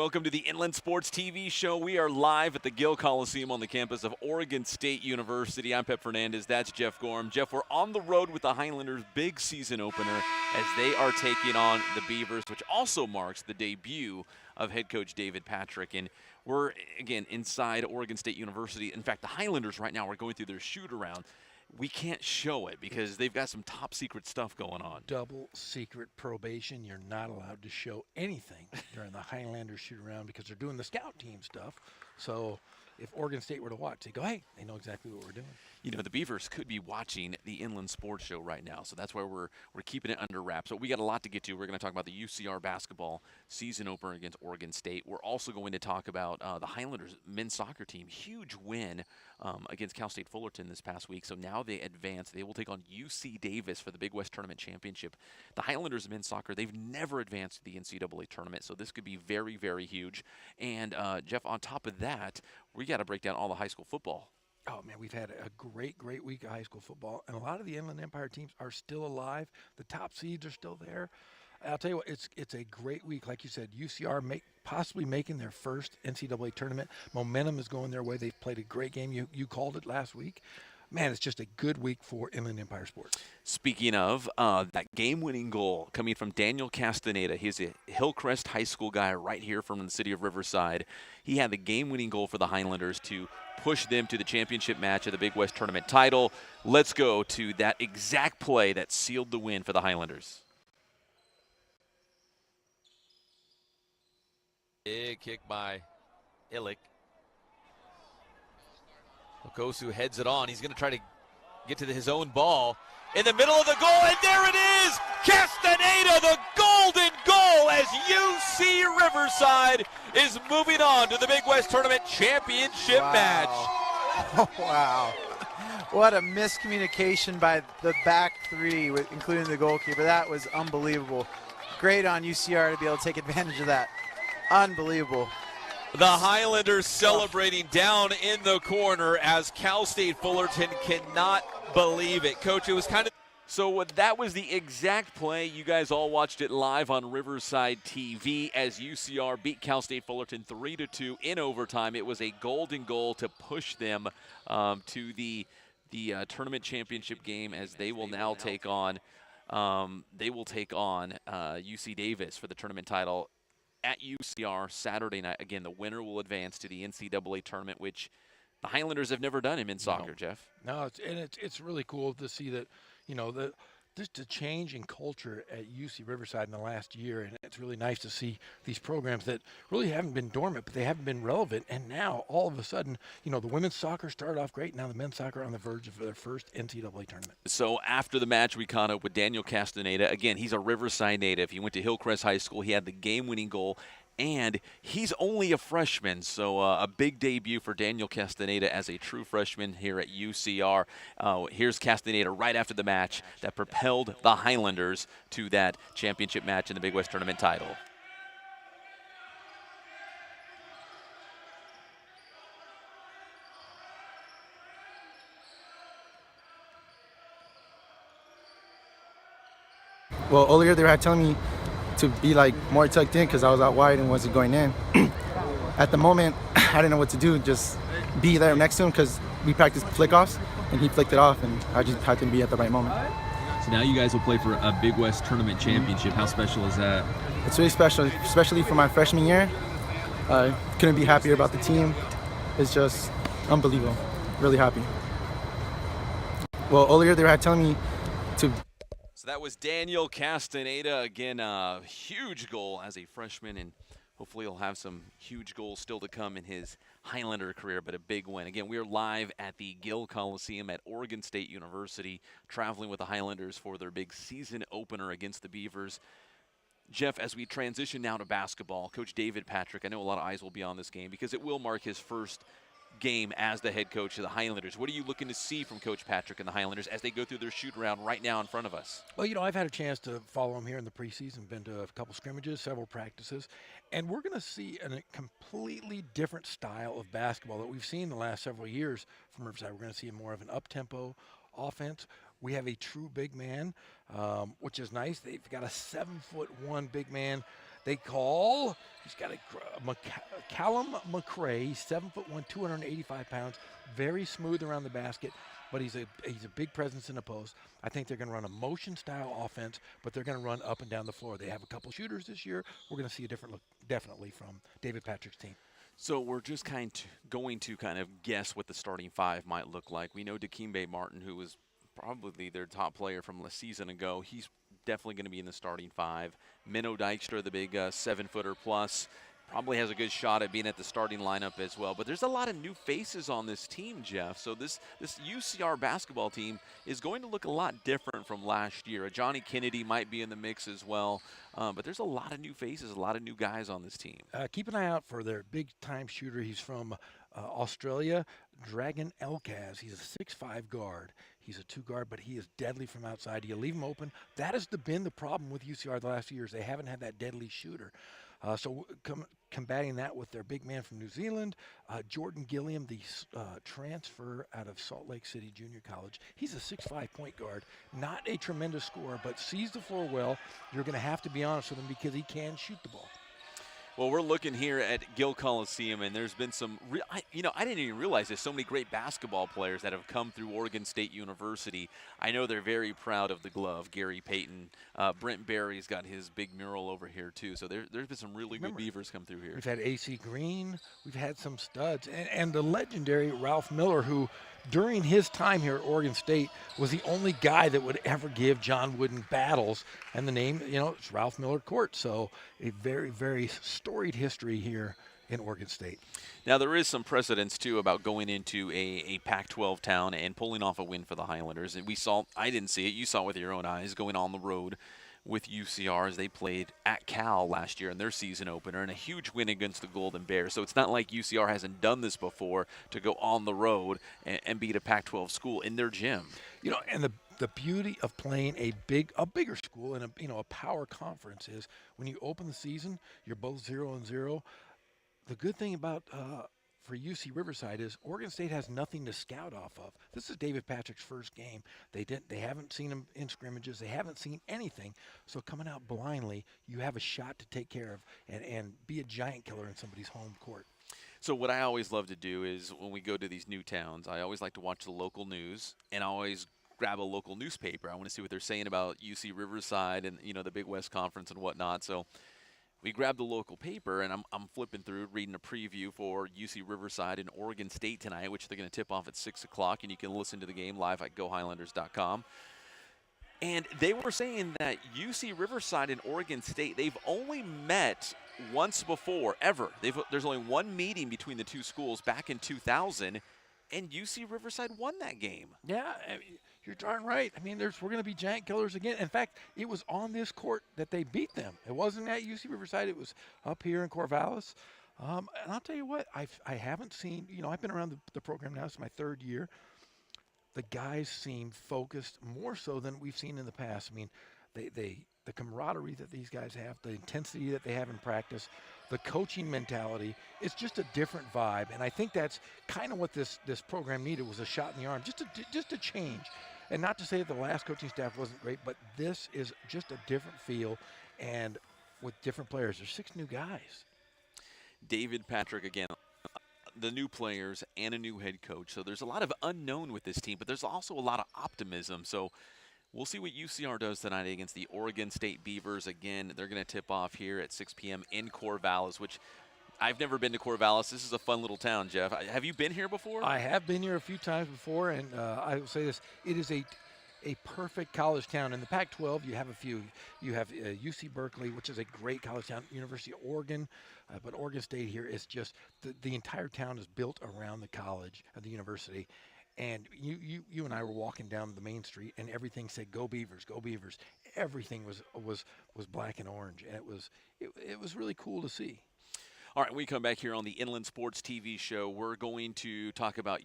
welcome to the Inland Sports TV show. We are live at the Gill Coliseum on the campus of Oregon State University. I'm Pep Fernandez, that's Geoff Gorham. Jeff, we're on the road with the Highlanders' big season opener as they are taking on the Beavers, which also marks the debut of head coach David Patrick. And we're, again, inside Oregon State University. In fact, the Highlanders right now are going through their shoot-around. We can't show it because they've got some top secret stuff going on. Double secret probation. You're not allowed to show anything during the Highlanders shoot around because they're doing the scout team stuff. So if Oregon State were to watch, they go, hey, they know exactly what we're doing. You know, the Beavers could be watching the Inland Sports Show right now, so that's why we're keeping it under wraps. So we got a lot to get to. We're going to talk about the UCR basketball season opener against Oregon State. We're also going to talk about the Highlanders men's soccer team. Huge win against Cal State Fullerton this past week. So now they advance. They will take on UC Davis for the Big West Tournament Championship. The Highlanders men's soccer, they've never advanced to the NCAA tournament, so this could be very, very huge. And, Jeff, on top of that, we got to break down all the high school football. Oh, man, we've had a great week of high school football, and a lot of the Inland Empire teams are still alive. The top seeds are still there. I'll tell you what, it's a great week. Like you said, UCR possibly making their first NCAA tournament. Momentum is going their way. They've played a great game. You called it last week. Man, it's just a good week for Inland Empire sports. Speaking of, that game-winning goal coming from Daniel Castaneda. He's a Hillcrest High School guy right here from the city of Riverside. He had the game-winning goal for the Highlanders to push them to the championship match of the Big West Tournament title. Let's go to that exact play that sealed the win for the Highlanders. Big kick by Illick. Okosu heads it on. He's going to try to get to his own ball. In the middle of the goal, and there it is! Castaneda, the golden goal as UC Riverside is moving on to the Big West Tournament Championship match. Oh, wow. What a miscommunication by the back three, including the goalkeeper. That was unbelievable. Great on UCR to be able to take advantage of that. Unbelievable. The Highlanders celebrating down in the corner as Cal State Fullerton cannot believe it. Coach, it was kind of... So that was the exact play. You guys all watched it live on Riverside TV as UCR beat Cal State Fullerton 3-2 in overtime. It was a golden goal to push them to the tournament championship game as they will now take on UC Davis for the tournament title at UCR Saturday night. Again, the winner will advance to the NCAA tournament, which the Highlanders have never done in soccer, Jeff. No, it's really cool to see that, just a change in culture at UC Riverside in the last year, and it's really nice to see these programs that really haven't been dormant, but they haven't been relevant, and now all of a sudden, the women's soccer started off great. Now the men's soccer on the verge of their first NCAA tournament. So after the match, we caught up with Daniel Castaneda. Again, he's a Riverside native. He went to Hillcrest High School. He had the game-winning goal, and he's only a freshman, so a big debut for Daniel Castaneda as a true freshman here at UCR. Here's Castaneda right after the match that propelled the Highlanders to that championship match in the Big West Tournament title. Well, earlier they were telling me to be more tucked in because I was out wide and wasn't going in. At the moment, I didn't know what to do, just be there next to him because we practiced flick-offs and he flicked it off and I just had to be at the right moment. So now you guys will play for a Big West Tournament Championship. How special is that? It's really special, especially for my freshman year. Couldn't be happier about the team. It's just unbelievable. Really happy. Well, earlier they were telling me to... So that was Daniel Castaneda. Again, a huge goal as a freshman, and hopefully he'll have some huge goals still to come in his Highlander career, but a big win. Again, we are live at the Gill Coliseum at Oregon State University, traveling with the Highlanders for their big season opener against the Beavers. Jeff, as we transition now to basketball, Coach David Patrick, I know a lot of eyes will be on this game because it will mark his first game as the head coach of the Highlanders. What are you looking to see from Coach Patrick and the Highlanders as they go through their shoot-around right now in front of us? Well, I've had a chance to follow him here in the preseason, been to a couple scrimmages, several practices, and we're going to see a completely different style of basketball that we've seen the last several years from Riverside. We're going to see more of an up-tempo offense. We have a true big man, which is nice. They've got a 7'1" big man They call. He's got Callum McCrae, 7'1", 285 pounds, very smooth around the basket, but he's a big presence in the post. I think they're going to run a motion-style offense, but they're going to run up and down the floor. They have a couple shooters this year. We're going to see a different look, definitely, from David Patrick's team. So we're just going to kind of guess what the starting five might look like. We know Dikembe Martin, who was probably their top player from a season ago. He's definitely going to be in the starting five. Minnow Dykstra, the big 7-footer plus, probably has a good shot at being at the starting lineup as well. But there's a lot of new faces on this team, Jeff. So this UCR basketball team is going to look a lot different from last year. Johnny Kennedy might be in the mix as well. But there's a lot of new faces, a lot of new guys on this team. Keep an eye out for their big-time shooter. He's from Australia, Dragon Elkaz. He's a 6'5" guard. He's a 2-guard, but he is deadly from outside. You leave him open. That has been the problem with UCR the last few years. They haven't had that deadly shooter. So combating that with their big man from New Zealand, Jordan Gilliam, the transfer out of Salt Lake City Junior College. He's a 6'5" point guard, not a tremendous scorer, but sees the floor well. You're going to have to be honest with him because he can shoot the ball. Well, we're looking here at Gill Coliseum, and there's been some, I didn't even realize there's so many great basketball players that have come through Oregon State University. I know they're very proud of the glove. Gary Payton, Brent Barry's got his big mural over here, too. So there's been some really good Beavers come through here. We've had A.C. Green. We've had some studs. And the legendary Ralph Miller, who during his time here at Oregon State was the only guy that would ever give John Wooden battles. And the name, it's Ralph Miller Court. So a very, very storied history here in Oregon State. Now, there is some precedence, too, about going into a Pac-12 town and pulling off a win for the Highlanders. And I didn't see it. You saw it with your own eyes, going on the road with UCR as they played at Cal last year in their season opener, and a huge win against the Golden Bears. So it's not like UCR hasn't done this before, to go on the road and beat a Pac-12 school in their gym. And the beauty of playing a bigger school in a power conference is when you open the season, you're both 0-0. The good thing about for UC Riverside is Oregon State has nothing to scout off of. This is David Patrick's first game. They haven't seen him in scrimmages. They haven't seen anything. So coming out blindly, you have a shot to take care of and be a giant killer in somebody's home court. So what I always love to do is when we go to these new towns, I always like to watch the local news and always grab a local newspaper. I want to see what they're saying about UC Riverside and the Big West Conference and whatnot. So we grabbed the local paper, and I'm flipping through, reading a preview for UC Riverside and Oregon State tonight, which they're going to tip off at 6 o'clock, and you can listen to the game live at GoHighlanders.com. And they were saying that UC Riverside and Oregon State, they've only met once before, ever. There's only one meeting between the two schools back in 2000, and UC Riverside won that game. Yeah, you're darn right. We're going to be giant killers again. In fact, it was on this court that they beat them. It wasn't at UC Riverside. It was up here in Corvallis. And I'll tell you what, I haven't seen, I've been around the program now. It's my third year. The guys seem focused more so than we've seen in the past. The camaraderie that these guys have, the intensity that they have in practice, the coaching mentality, it's just a different vibe. And I think that's kind of what this program needed, was a shot in the arm, just a change. And not to say that the last coaching staff wasn't great, but this is just a different feel and with different players. There's 6 new guys. David Patrick, again, the new players and a new head coach. So there's a lot of unknown with this team, but there's also a lot of optimism. So we'll see what UCR does tonight against the Oregon State Beavers. Again, they're going to tip off here at 6 p.m. in Corvallis, which I've never been to Corvallis. This is a fun little town, Jeff. Have you been here before? I have been here a few times before, and I will say this. It is a perfect college town. In the Pac-12, you have a few. You have UC Berkeley, which is a great college town, University of Oregon, but Oregon State here is just the entire town is built around the college and the university. And you and I were walking down the main street, and everything said "Go Beavers, go Beavers." Everything was black and orange, and it was really cool to see. All right, we come back here on the Inland Sports TV show. We're going to talk about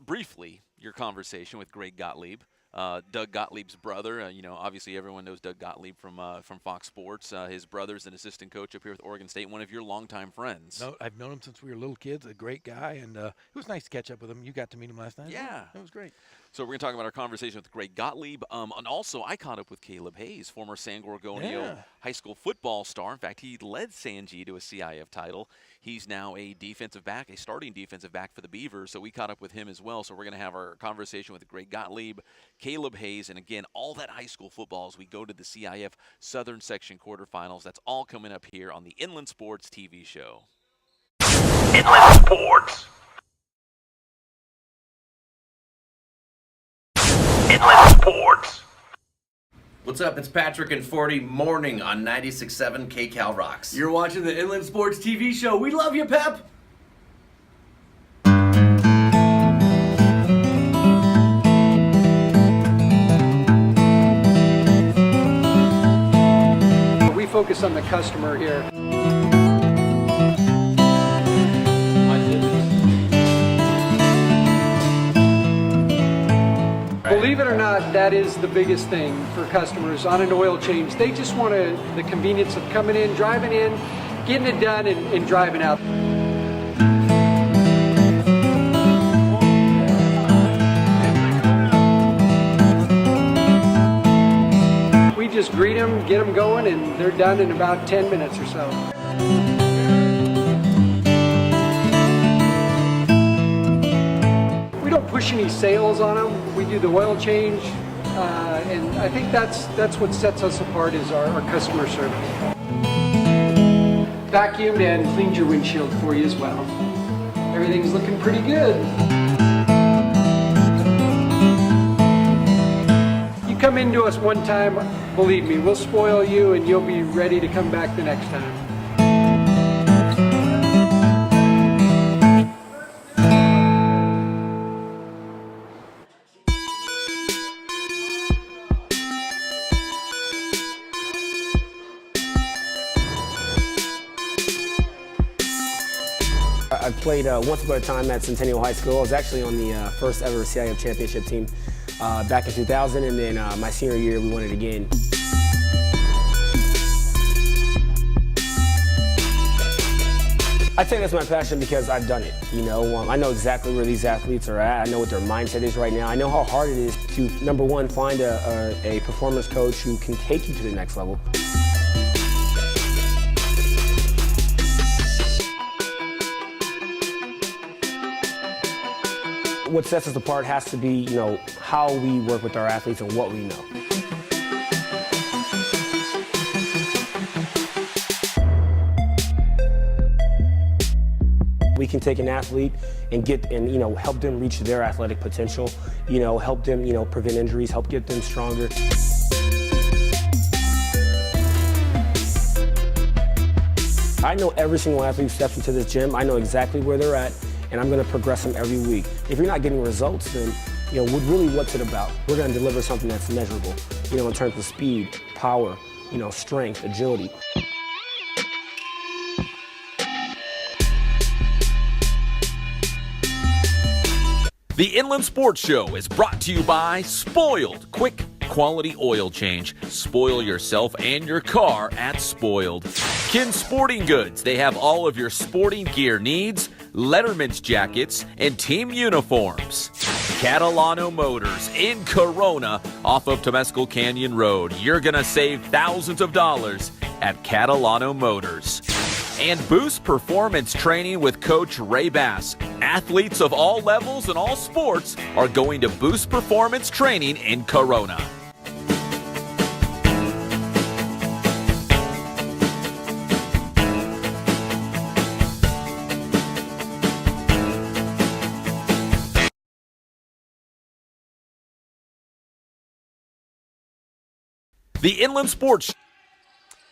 briefly your conversation with Greg Gottlieb Doug Gottlieb's brother. Obviously everyone knows Doug Gottlieb from Fox Sports. His brother's an assistant coach up here with Oregon State, one of your longtime friends. No, I've known him since we were little kids. A great guy, and it was nice to catch up with him. You got to meet him last night. Yeah. It was great. So we're going to talk about our conversation with Greg Gottlieb. And also, I caught up with Caleb Hayes, former San Gorgonio high school football star. In fact, he led San G to a CIF title. He's now a defensive back, a starting defensive back for the Beavers. So we caught up with him as well. So we're going to have our conversation with Greg Gottlieb, Caleb Hayes, and again, all that high school football as we go to the CIF Southern Section quarterfinals. That's all coming up here on the Inland Sports TV show. Inland Sports. Inland Sports. What's up? It's Patrick and 40 morning on 96.7 KCal Rocks. You're watching the Inland Sports TV show. We love you, Pep. We focus on the customer here. Believe it or not, that is the biggest thing for customers on an oil change. They just want the convenience of coming in, driving in, getting it done, and driving out. We just greet them, get them going, and they're done in about 10 minutes or so. We don't push any sales on them. We do the oil change, and I think that's what sets us apart is our customer service. Vacuumed and cleaned your windshield for you as well. Everything's looking pretty good. You come into us one time, believe me, we'll spoil you and you'll be ready to come back the next time. I played once upon a time at Centennial High School. I was actually on the first ever CIF championship team back in 2000, and then my senior year we won it again. I think that's my passion because I've done it. I know exactly where these athletes are at. I know what their mindset is right now. I know how hard it is to, number one, find a performance coach who can take you to the next level. What sets us apart has to be, how we work with our athletes and what we know. We can take an athlete and help them reach their athletic potential, help them, prevent injuries, help get them stronger. I know every single athlete who steps into this gym. I know exactly where they're at, and I'm going to progress them every week. If you're not getting results, then, what's it about? We're going to deliver something that's measurable, in terms of speed, power, strength, agility. The Inland Sports Show is brought to you by Spoiled. Quick, quality oil change. Spoil yourself and your car at Spoiled. Kin Sporting Goods. They have all of your sporting gear needs, Letterman's jackets, and team uniforms. Catalano Motors in Corona off of Temescal Canyon Road. You're going to save thousands of dollars at Catalano Motors. And Boost Performance Training with Coach Ray Bass. Athletes of all levels and all sports are going to Boost Performance Training in Corona. The Inland Sports.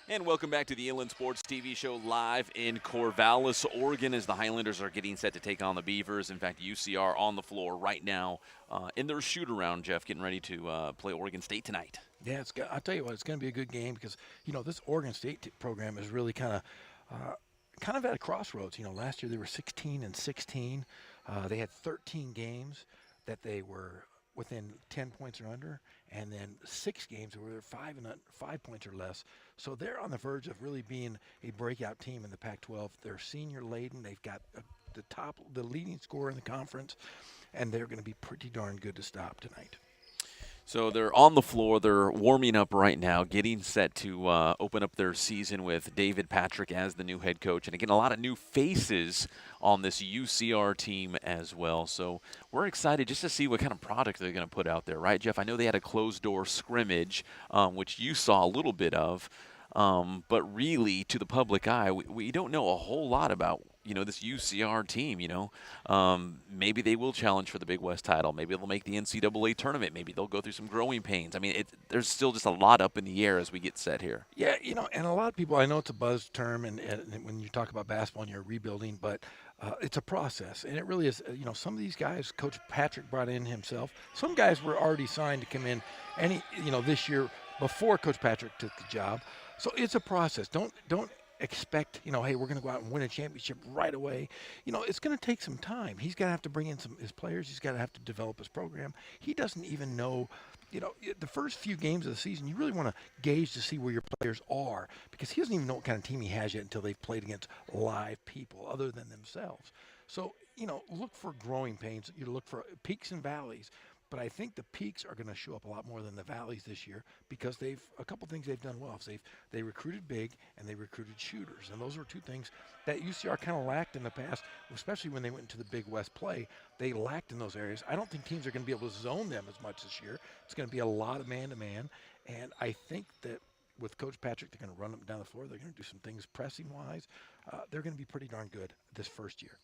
And welcome back to the Inland Sports TV show live in Corvallis, Oregon, as the Highlanders are getting set to take on the Beavers. In fact, UCR on the floor right now in their shoot-around, Jeff, getting ready to play Oregon State tonight. Yeah, I'll tell you what, it's going to be a good game because, this Oregon State program is really kind of at a crossroads. Last year they were 16-16. They had 13 games that they were within 10 points or under, and then 6 games where they're 5 points or less. So they're on the verge of really being a breakout team in the Pac-12. They're senior laden. They've got the leading scorer in the conference, and they're going to be pretty darn good to stop tonight. So they're on the floor. They're warming up right now, getting set to open up their season with David Patrick as the new head coach. And again, a lot of new faces on this UCR team as well. So we're excited just to see what kind of product they're going to put out there, right, Jeff? I know they had a closed-door scrimmage, which you saw a little bit of. But really, to the public eye, we don't know a whole lot about, this UCR team, Maybe they will challenge for the Big West title. Maybe they'll make the NCAA tournament. Maybe they'll go through some growing pains. I mean, there's still just a lot up in the air as we get set here. Yeah, and a lot of people, I know it's a buzz term, and when you talk about basketball and you're rebuilding, but it's a process, and it really is. Some of these guys, Coach Patrick brought in himself. Some guys were already signed to come in, this year before Coach Patrick took the job. So it's a process. Don't expect, hey, we're going to go out and win a championship right away. It's going to take some time. He's going to have to bring in his players. He's got to have to develop his program. He doesn't even know, the first few games of the season, you really want to gauge to see where your players are, because he doesn't even know what kind of team he has yet until they've played against live people other than themselves. So, look for growing pains. You look for peaks and valleys. But I think the peaks are going to show up a lot more than the valleys this year, because a couple things they've done well. They recruited big and they recruited shooters, and those were two things that UCR kind of lacked in the past, especially when they went into the Big West play. They lacked in those areas. I don't think teams are going to be able to zone them as much this year. It's going to be a lot of man-to-man, and I think that with Coach Patrick, they're going to run them down the floor. They're going to do some things pressing-wise. They're going to be pretty darn good this first year.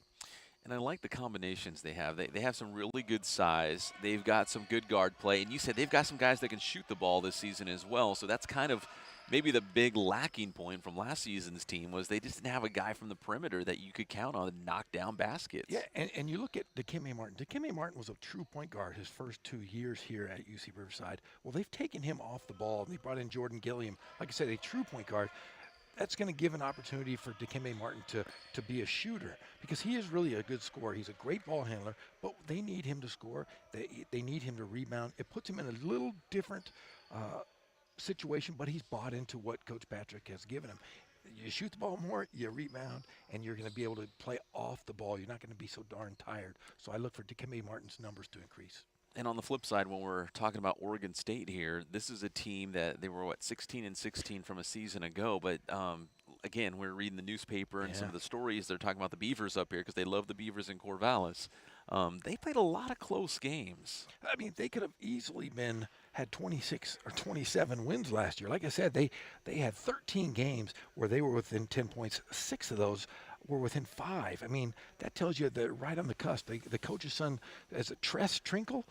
And I like the combinations they have. They have some really good size. They've got some good guard play. And you said they've got some guys that can shoot the ball this season as well. So that's kind of maybe the big lacking point from last season's team, was they just didn't have a guy from the perimeter that you could count on to knock down baskets. Yeah, and you look at Dikembe Martin. Dikembe Martin was a true point guard his first 2 years here at UC Riverside. Well, they've taken him off the ball, and they brought in Jordan Gilliam. Like I said, a true point guard. That's going to give an opportunity for Dikembe Martin to be a shooter, because he is really a good scorer. He's a great ball handler, but they need him to score. They need him to rebound. It puts him in a little different situation, but he's bought into what Coach Patrick has given him. You shoot the ball more, you rebound, and you're going to be able to play off the ball. You're not going to be so darn tired. So I look for Dikembe Martin's numbers to increase. And on the flip side, when we're talking about Oregon State here, this is a team that they were, 16-16 from a season ago. But, again, we're reading the newspaper and some of the stories. They're talking about the Beavers up here because they love the Beavers in Corvallis. They played a lot of close games. I mean, they could have easily had 26 or 27 wins last year. Like I said, they had 13 games where they were within 10 points. 6 of those were within 5. I mean, that tells you they're right on the cusp. The coach's son is a Tress Trinkle,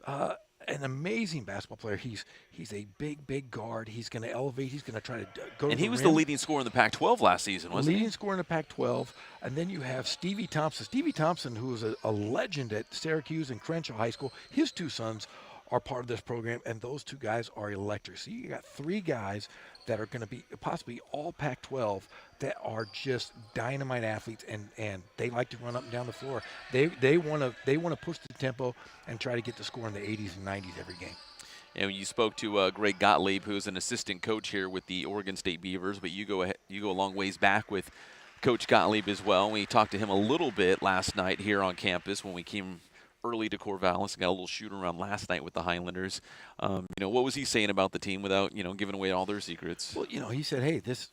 an amazing basketball player. He's a big guard. He's going to elevate. He's going to try to go. And he was the leading scorer in the Pac-12 last season, wasn't he? Leading scorer in the Pac-12. And then you have Stevie Thompson. Stevie Thompson, who is a legend at Syracuse and Crenshaw High School. His 2 sons are part of this program, and those 2 guys are electric. So you got 3 guys that are going to be possibly all Pac-12 that are just dynamite athletes, and they like to run up and down the floor. They want to push the tempo and try to get the score in the 80s and 90s every game. And you spoke to Greg Gottlieb, who's an assistant coach here with the Oregon State Beavers, but you go a long ways back with Coach Gottlieb as well. We talked to him a little bit last night here on campus when we came early to Corvallis and got a little shoot around last night with the Highlanders. What was he saying about the team without, giving away all their secrets? Well, he said, hey, this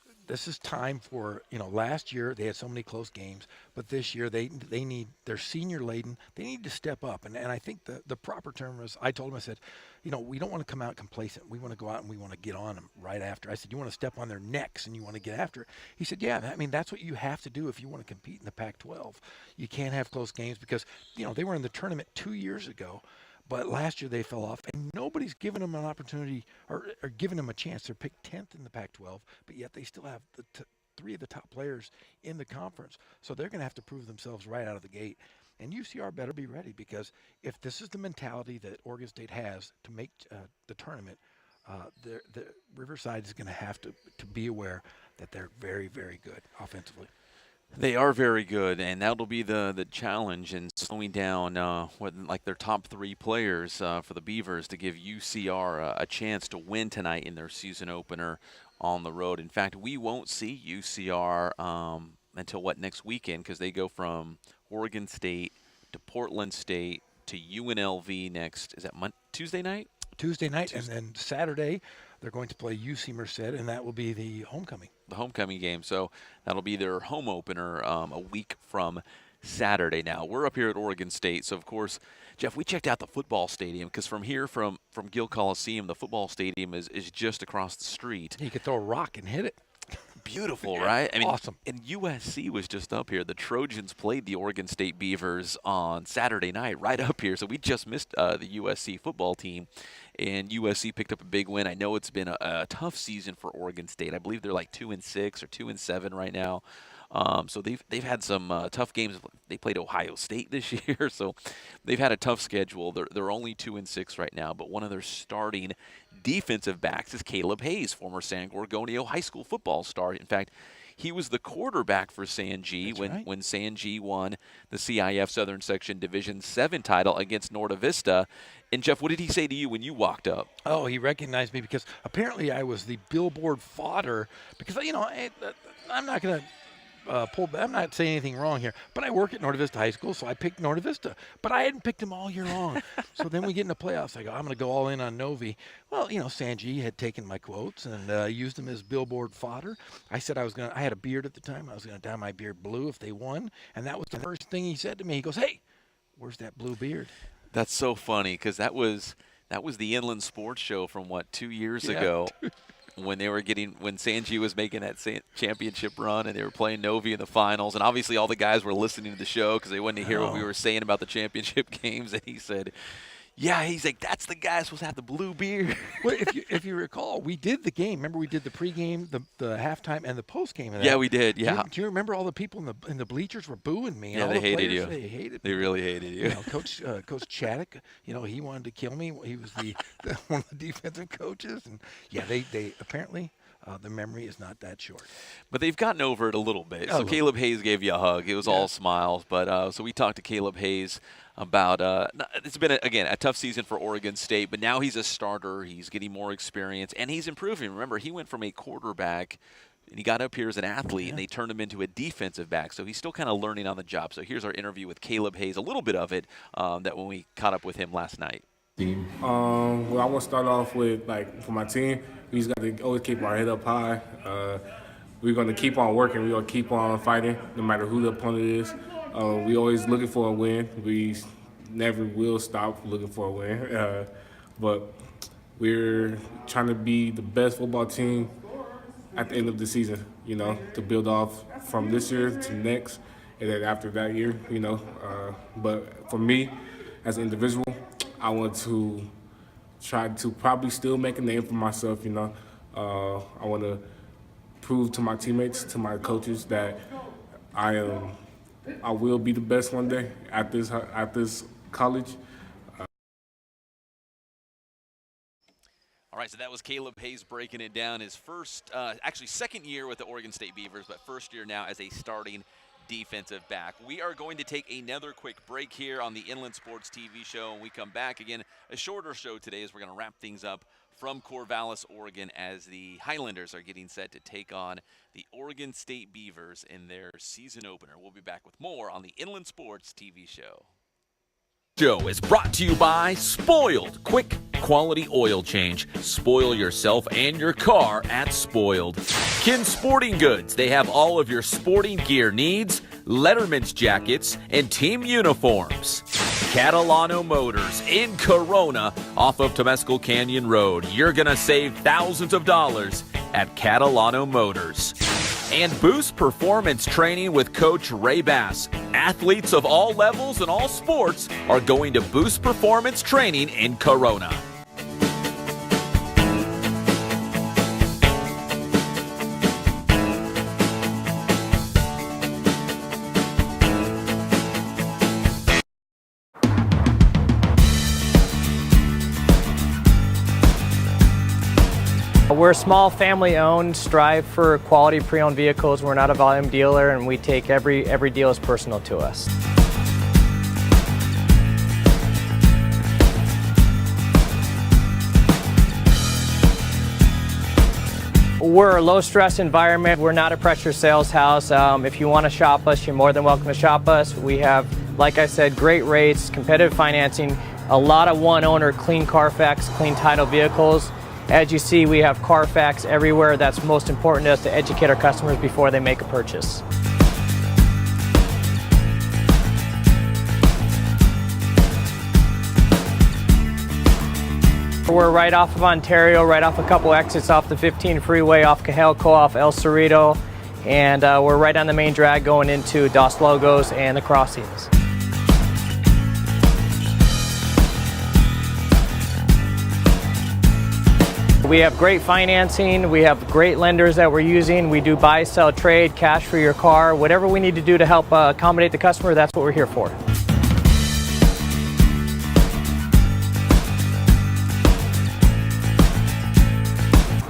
is time for, last year they had so many close games, but this year they're senior laden. They need to step up. And I think the proper term was, I told him, I said, we don't want to come out complacent. We want to go out and we want to get on them right after. I said, you want to step on their necks and you want to get after it. He said, yeah, that's what you have to do if you want to compete in the Pac-12. You can't have close games because, they were in the tournament 2 years ago. But last year they fell off, and nobody's given them an opportunity or given them a chance. They're picked 10th in the Pac-12, but yet they still have 3 of the top players in the conference. So they're going to have to prove themselves right out of the gate. And UCR better be ready, because if this is the mentality that Oregon State has to make the tournament, the Riverside is going to have to be aware that they're very, very good offensively. They are very good, and that'll be the challenge in slowing down like their top 3 players for the Beavers to give UCR a chance to win tonight in their season opener on the road. In fact, we won't see UCR until next weekend, because they go from Oregon State to Portland State to UNLV next. Is that Tuesday night? Tuesday night, and then Saturday they're going to play UC Merced, and that will be the homecoming. The homecoming game. So that'll be their home opener a week from Saturday. Now, we're up here at Oregon State, so of course, Jeff, we checked out the football stadium, because from here, from Gill Coliseum, the football stadium is just across the street. You could throw a rock and hit it. Beautiful, right? I mean, awesome. And USC was just up here. The Trojans played the Oregon State Beavers on Saturday night right up here, so we just missed the USC football team, and USC picked up a big win. I know it's been a tough season for Oregon State. I believe they're like 2-6 or 2-7 right now. So they've had some tough games. They played Ohio State this year, so they've had a tough schedule. They're only 2-6 right now, but one of their starting defensive backs is Caleb Hayes, former San Gorgonio high school football star. In fact, he was the quarterback for San G when San G won the CIF Southern Section Division 7 title against Norta Vista. And, Jeff, what did he say to you when you walked up? Oh, he recognized me because apparently I was the billboard fodder, because, I'm not going to I'm not saying anything wrong here, but I work at Norta Vista High School, so I picked Norta Vista. But I hadn't picked him all year long. So then we get in the playoffs. I go, I'm going to go all in on Novi. Well, Sanji had taken my quotes and used them as billboard fodder. I said I had a beard at the time. I was going to dye my beard blue if they won. And that was the first thing he said to me. He goes, hey, where's that blue beard? That's so funny, because that was the Inland Sports Show from, 2 years ago. When Sanji was making that championship run and they were playing Novi in the finals, and obviously all the guys were listening to the show because they wanted to hear what we were saying about the championship games, and he said, yeah, he's like, that's the guy supposed to have the blue beard. Well, if you recall, we did the game. Remember, we did the pregame, the halftime, and the postgame. Yeah, we did. Yeah. Do you remember all the people in the bleachers were booing me? Yeah, all they hated players, you. They hated me. They really hated you. Coach Chaddock, he wanted to kill me. He was one of the defensive coaches, and yeah, they apparently. The memory is not that short. But they've gotten over it a little bit. So Caleb Hayes gave you a hug. It was all smiles. But so we talked to Caleb Hayes about it's been, a tough season for Oregon State, but now he's a starter. He's getting more experience, and he's improving. Remember, he went from a quarterback, and he got up here as an athlete, and they turned him into a defensive back. So he's still kind of learning on the job. So here's our interview with Caleb Hayes, a little bit of it, that when we caught up with him last night. Well, I want to start off with, for my team, we just got to always keep our head up high. We're going to keep on working. We're going to keep on fighting, no matter who the opponent is. We always looking for a win. We never will stop looking for a win. But we're trying to be the best football team at the end of the season, to build off from this year to next, and then after that year, But for me, as an individual, I want to try to probably still make a name for myself, I want to prove to my teammates, to my coaches, that I will be the best one day at this college. All right, so that was Caleb Hayes breaking it down. His first, second year with the Oregon State Beavers, but first year now as a starting defensive back. We are going to take another quick break here on the Inland Sports TV show. When we come back, again, a shorter show today as we're going to wrap things up from Corvallis, Oregon, as the Highlanders are getting set to take on the Oregon State Beavers in their season opener. We'll be back with more on the Inland Sports TV show. Show is brought to you by Spoiled. Quick, quality oil change. Spoil yourself and your car at Spoiled. Kin Sporting Goods. They have all of your sporting gear needs, Letterman's jackets, and team uniforms. Catalano Motors in Corona off of Temescal Canyon Road. You're going to save thousands of dollars at Catalano Motors. And Boost Performance Training with Coach Ray Bass. Athletes of all levels and all sports are going to Boost Performance Training in Corona. We're a small family-owned, strive for quality pre-owned vehicles. We're not a volume dealer, and we take every deal as personal to us. We're a low-stress environment. We're not a pressure sales house. If you want to shop us, you're more than welcome to shop us. We have, like I said, great rates, competitive financing, a lot of one-owner, clean Carfax, clean title vehicles. As you see, we have Carfax everywhere. That's most important to us, to educate our customers before they make a purchase. We're right off of Ontario, right off a couple exits off the 15 freeway, off Cajelco, off El Cerrito, and we're right on the main drag going into Dos Logos and the crossings. We have great financing, we have great lenders that we're using. We do buy, sell, trade, cash for your car, whatever we need to do to help accommodate the customer, that's what we're here for.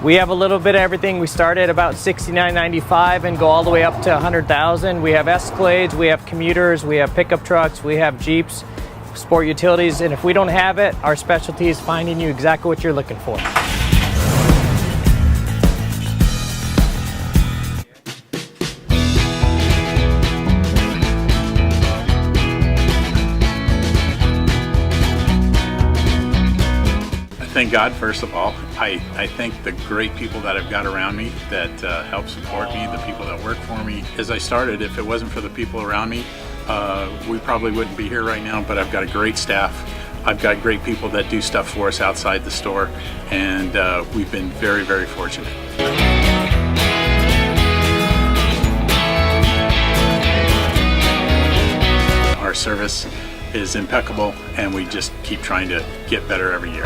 We have a little bit of everything. We start at about $69.95 and go all the way up to $100,000. We have Escalades, we have commuters, we have pickup trucks, we have Jeeps, sport utilities, and if we don't have it, our specialty is finding you exactly what you're looking for. Thank God, first of all. I thank the great people that I've got around me that help support me, the people that work for me. As I started, if it wasn't for the people around me, we probably wouldn't be here right now, but I've got a great staff. I've got great people that do stuff for us outside the store, and we've been very, very fortunate. Our service is impeccable, and we just keep trying to get better every year.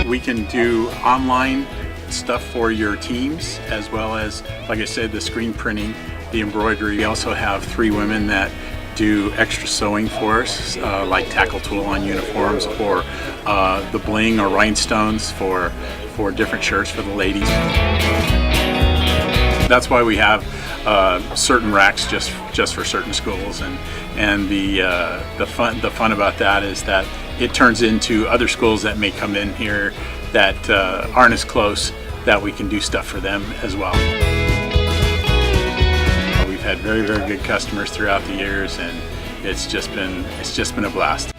We can do online stuff for your teams, as well as, like I said, the screen printing, the embroidery. We also have 3 women that do extra sewing for us, like tackle tool on uniforms, or the bling or rhinestones for different shirts for the ladies. That's why we have certain racks just for certain schools, and the fun about that is that it turns into other schools that may come in here that aren't as close, that we can do stuff for them as well. We've had very, very good customers throughout the years, and it's just been a blast.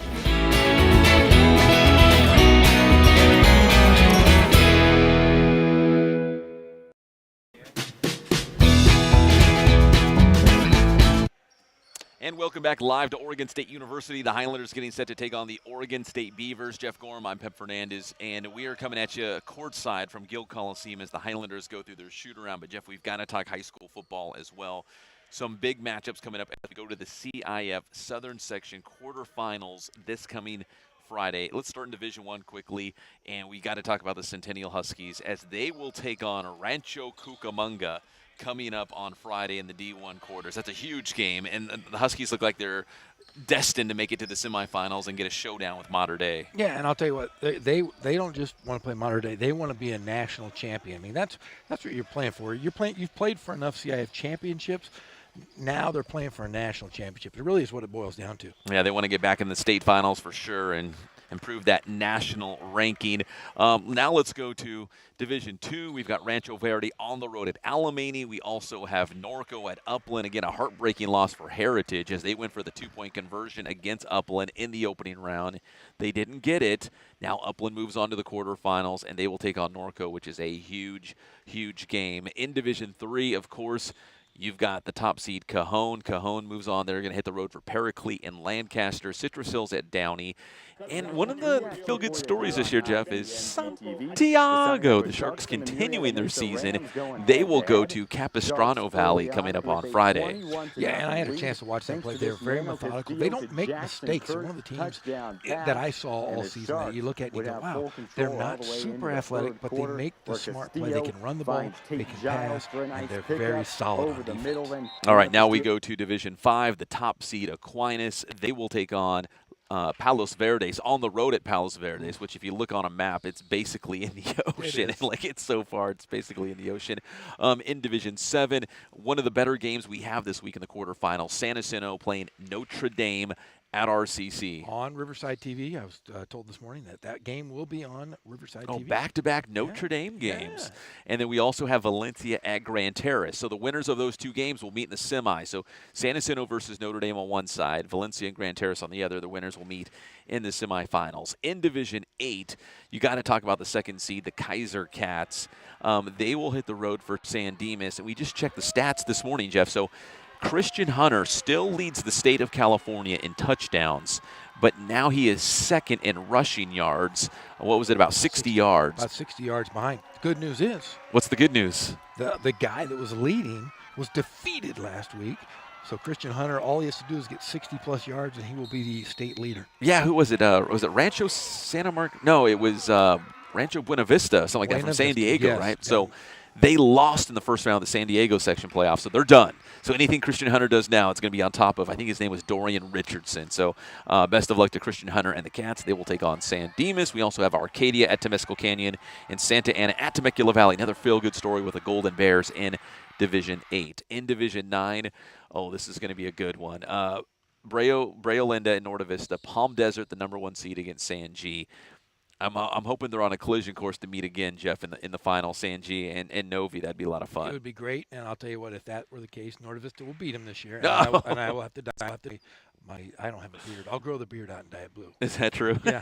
And welcome back live to Oregon State University. The Highlanders getting set to take on the Oregon State Beavers. Jeff Gorham, I'm Pep Fernandez, and we are coming at you courtside from Gill Coliseum as the Highlanders go through their shoot-around. But, Jeff, we've got to talk high school football as well. Some big matchups coming up as we go to the CIF Southern Section quarterfinals this coming Friday. Let's start in Division I quickly, and we got to talk about the Centennial Huskies as they will take on Rancho Cucamonga coming up on Friday in the D1 quarters. That's a huge game, and the Huskies look like they're destined to make it to the semifinals and get a showdown with Mater Dei. Yeah, and I'll tell you what, they don't just want to play Mater Dei. They want to be a national champion. I mean, that's what you're playing for. You've played for enough CIF championships. Now they're playing for a national championship. It really is what it boils down to. Yeah, they want to get back in the state finals for sure and improve that national ranking. Now let's go to Division II. We've got Rancho Verde on the road at Alamany. We also have Norco at Upland. Again, a heartbreaking loss for Heritage as they went for the 2-point conversion against Upland in the opening round. They didn't get it. Now Upland moves on to the quarterfinals, and they will take on Norco, which is a huge, huge game. In Division III, of course, you've got the top seed Cajon. Cajon moves on. They're going to hit the road for Paraclete and Lancaster. Citrus Hills at Downey. And one of the feel-good stories this year, Jeff, is Santiago. The Sharks continuing their season. They will go to Capistrano Valley coming up on Friday. Yeah, and I had a chance to watch them play. They're very methodical. They don't make mistakes. They're one of the teams that I saw all season that you look at and you go, wow, they're not super athletic, but they make the smart play. They can run the ball, they can pass, and they're very solid on defense. All right, now we go to Division V. The top seed Aquinas. They will take on Palos Verdes, on the road at Palos Verdes, which if you look on a map, it's basically in the ocean. It's so far, it's basically in the ocean. In Division 7, one of the better games we have this week in the quarterfinals, San Jacinto playing Notre Dame at RCC. On Riverside TV. I was told this morning that game will be on Riverside TV. Back-to-back Notre Dame games. And then we also have Valencia at Grand Terrace. So the winners of those two games will meet in the semi. So San Jacinto versus Notre Dame on one side, Valencia and Grand Terrace on the other. The winners will meet in the semifinals. In Division 8, you got to talk about the second seed, the Kaiser Cats. They will hit the road for San Dimas. And we just checked the stats this morning, Jeff. So Christian Hunter still leads the state of California in touchdowns, but now he is second in rushing yards. What was it, about 60 yards? About 60 yards behind. The good news is. What's the good news? The guy that was leading was defeated last week. So Christian Hunter, all he has to do is get 60-plus yards, and he will be the state leader. Yeah, who was it? Was it Rancho Santa Margarita? No, it was Rancho Buena Vista, something like that, from San Diego, right? Yeah. So they lost in the first round of the San Diego section playoff, so they're done. So anything Christian Hunter does now, it's going to be on top of, I think his name was Dorian Richardson. So best of luck to Christian Hunter and the Cats. They will take on San Dimas. We also have Arcadia at Temescal Canyon and Santa Ana at Temecula Valley. Another feel-good story with the Golden Bears in Division 8. In Division 9, this is going to be a good one. Brea Linda and Norte Vista. Palm Desert, the number 1 seed against San G. I'm hoping they're on a collision course to meet again, Jeff, in the final, San G and Novi. That'd be a lot of fun. It would be great, and I'll tell you what, if that were the case, Norte Vista will beat them this year. No. And I will have to I don't have a beard. I'll grow the beard out and dye it blue. Is that true? Yeah.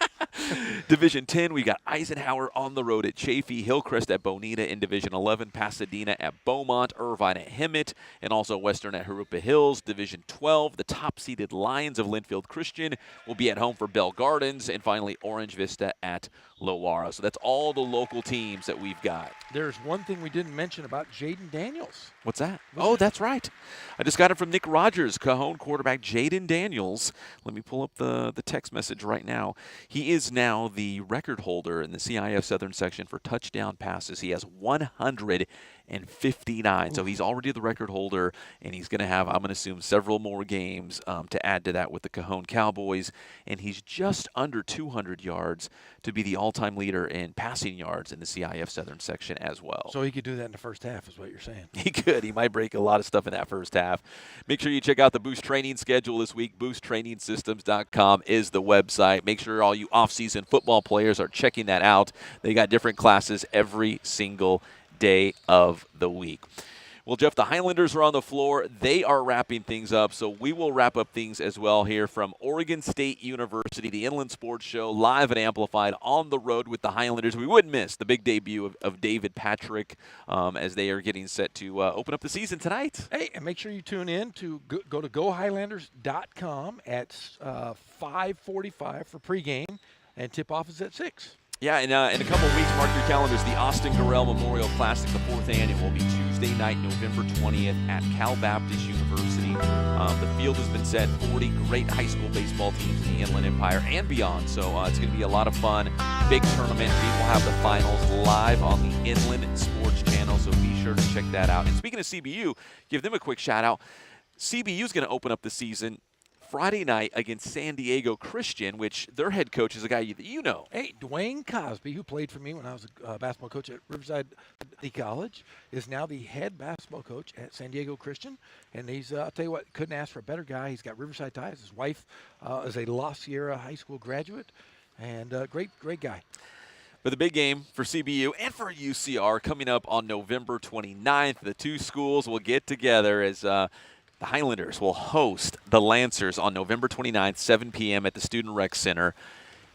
Division 10, we got Eisenhower on the road at Chaffee, Hillcrest at Bonita. In Division 11, Pasadena at Beaumont, Irvine at Hemet, and also Western at Jurupa Hills. Division 12, the top-seeded Lions of Linfield Christian will be at home for Bell Gardens. And finally, Orange Vista at Lowara. So that's all the local teams that we've got. There's one thing we didn't mention about Jaden Daniels. What's that? That's right. I just got it from Nick Rogers, Cajon quarterback Jaden Daniels. Let me pull up the text message right now. He is now the record holder in the CIF Southern Section for touchdown passes. He has 159. So he's already the record holder, and he's going to have, I'm going to assume, several more games to add to that with the Cajon Cowboys. And he's just under 200 yards to be the all-time leader in passing yards in the CIF Southern Section as well. So he could do that in the first half is what you're saying. He could. He might break a lot of stuff in that first half. Make sure you check out the Boost training schedule this week. BoostTrainingSystems.com is the website. Make sure all you off-season football players are checking that out. They got different classes every single day of the week. Well, Jeff, the Highlanders are on the floor. They are wrapping things up, so we will wrap up things as well here from Oregon State University, the Inland Sports Show, live and amplified on the road with the Highlanders. We wouldn't miss the big debut of David Patrick as they are getting set to open up the season tonight. Hey, and make sure you tune in to go to GoHighlanders.com at 5:45 for pregame, and tip-off is at 6. Yeah, and in a couple of weeks, mark your calendars, the Austin Gorell Memorial Classic, the 4th annual, will be Tuesday night, November 20th at Cal Baptist University. The field has been set, 40 great high school baseball teams in the Inland Empire and beyond, so it's going to be a lot of fun. Big tournament. We will have the finals live on the Inland Sports Channel, so be sure to check that out. And speaking of CBU, give them a quick shout-out. CBU is going to open up the season Friday night against San Diego Christian, which their head coach is a guy that you know. Hey, Dwayne Cosby, who played for me when I was a basketball coach at Riverside College, is now the head basketball coach at San Diego Christian. And he's, I'll tell you what, couldn't ask for a better guy. He's got Riverside ties. His wife is a La Sierra High School graduate, and great guy. But the big game for CBU and for UCR coming up on November 29th. The two schools will get together as the Highlanders will host the Lancers on November 29th, 7 p.m. at the Student Rec Center.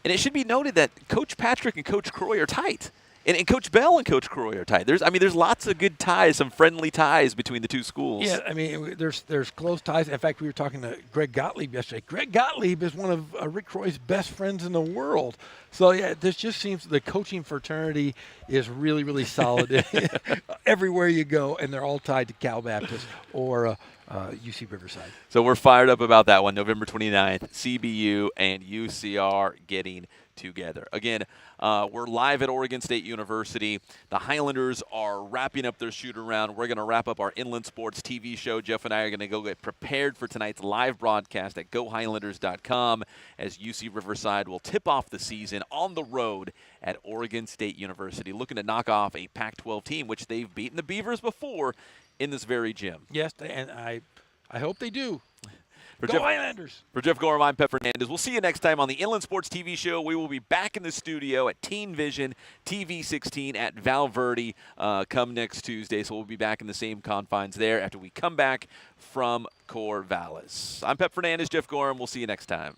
And it should be noted that Coach Patrick and Coach Croy are tight. And Coach Bell and Coach Croy are tight. There's lots of good ties, some friendly ties between the two schools. Yeah, there's close ties. In fact, we were talking to Greg Gottlieb yesterday. Greg Gottlieb is one of Rick Croy's best friends in the world. So, yeah, this just seems the coaching fraternity is really, really solid everywhere you go, and they're all tied to Cal Baptist or UC Riverside. So we're fired up about that one, November 29th, CBU and UCR getting together. Again, we're live at Oregon State University. The Highlanders are wrapping up their shoot-around. We're going to wrap up our Inland Sports TV show. Jeff and I are going to go get prepared for tonight's live broadcast at GoHighlanders.com as UC Riverside will tip off the season on the road at Oregon State University, looking to knock off a Pac-12 team, which they've beaten the Beavers before in this very gym. Yes, and I hope they do. For Go Highlanders. For Jeff Gorham, I'm Pep Fernandez. We'll see you next time on the Inland Sports TV show. We will be back in the studio at Teen Vision TV 16 at Val Verde come next Tuesday. So we'll be back in the same confines there after we come back from Corvallis. I'm Pep Fernandez, Jeff Gorham. We'll see you next time.